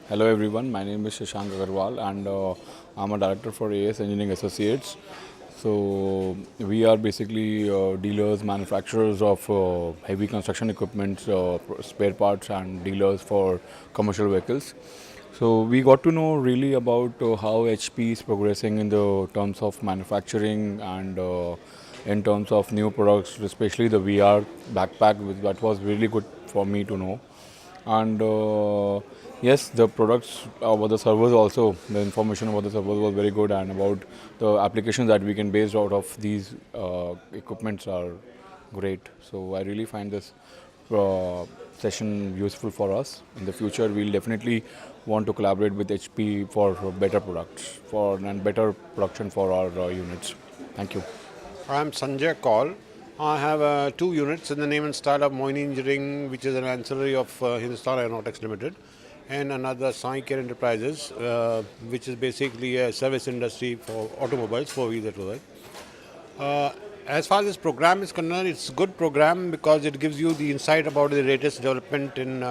Hello everyone, my name is Shashank Agarwal and I'm a director for AS Engineering Associates. So we are basically dealers, manufacturers of heavy construction equipment, spare parts and dealers for commercial vehicles. So we got to know really about how HP is progressing in the terms of manufacturing and in terms of new products, especially the VR backpack, that was really good for me to know. And yes, the products about the servers also, the information about the servers was very good, and about the applications that we can base out of these equipments are great. So I really find this uh, session useful for us. In the future, we'll definitely want to collaborate with HP for better products for and better production for our units. Thank you. I'm Sanjay Call. I have two units in the name and style of Moini Engineering, which is an ancillary of Hindustan Aeronautics Limited, and another Sai Care Enterprises, which is basically a service industry for automobiles, four-wheeler to that. As far as this program is concerned, it's a good program because it gives you the insight about the latest development in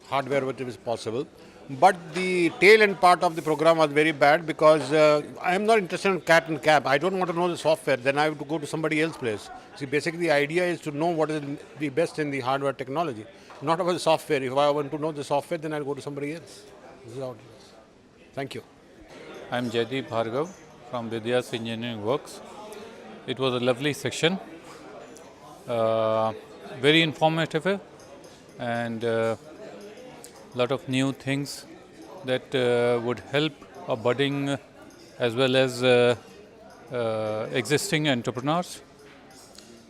hardware, whatever is possible. But the tail end part of the program was very bad because I am not interested in cat and cap. I don't want to know the software. Then I have to go to somebody else's place. See, basically the idea is to know what is the best in the hardware technology, not about the software. If I want to know the software, then I'll go to somebody else. This is how it is. Thank you. I'm Jaideep Bhargav from Vidya's Engineering Works. It was a lovely section, very informative, and a lot of new things that would help a budding as well as existing entrepreneurs.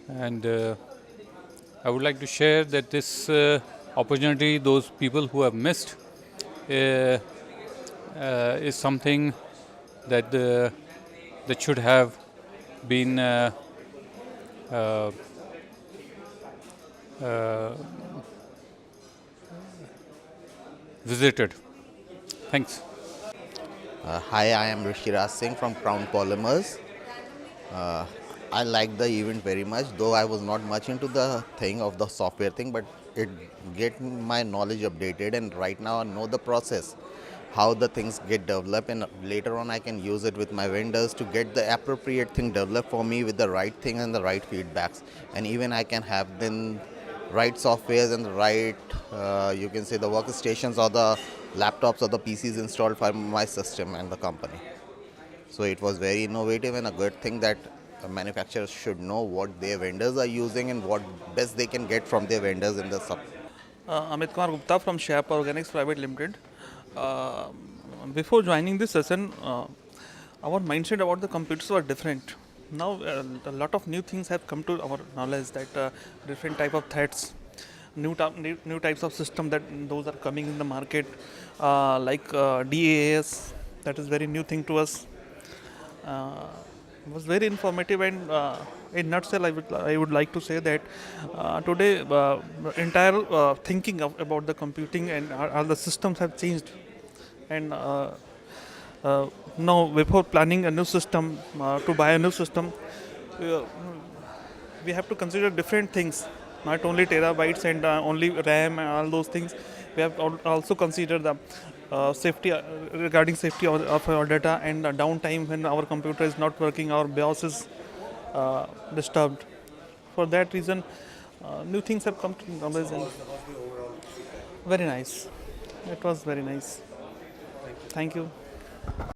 And I would like to share that this opportunity, those people who have missed, is something that that should have been visited. Thanks. Hi, I am Brashear Singh from Crown Polymers. Uh, I like the event very much, though I was not much into the thing of the software thing, but it get my knowledge updated, and right now I know the process, how the things get developed, and later on I can use it with my vendors to get the appropriate thing developed for me with the right thing and the right feedbacks, and even I can have then right softwares and the right you can say the workstations or the laptops or the PCs installed for my system and the company. So it was very innovative and a good thing that manufacturers should know what their vendors are using and what best they can get from their vendors in the sub. Amit Kumar Gupta from Shap Organics Private Limited. Uh, Before joining this session, our mindset about the computers were different. Now a lot of new things have come to our knowledge, that different type of threats, new types of system that those are coming in the market, like DAAS. That is very new thing to us. Was very informative, and in nutshell I would like to say that today entire thinking about the computing and all the systems have changed, and now before planning a new system, to buy a new system, uh, we have to consider different things, not only terabytes and only RAM and all those things. We have also consider the safety, regarding safety of our data, and downtime when our computer is not working, our BIOS is disturbed. For that reason, new things have come to knowledge, and very nice. It was very nice. Thank you.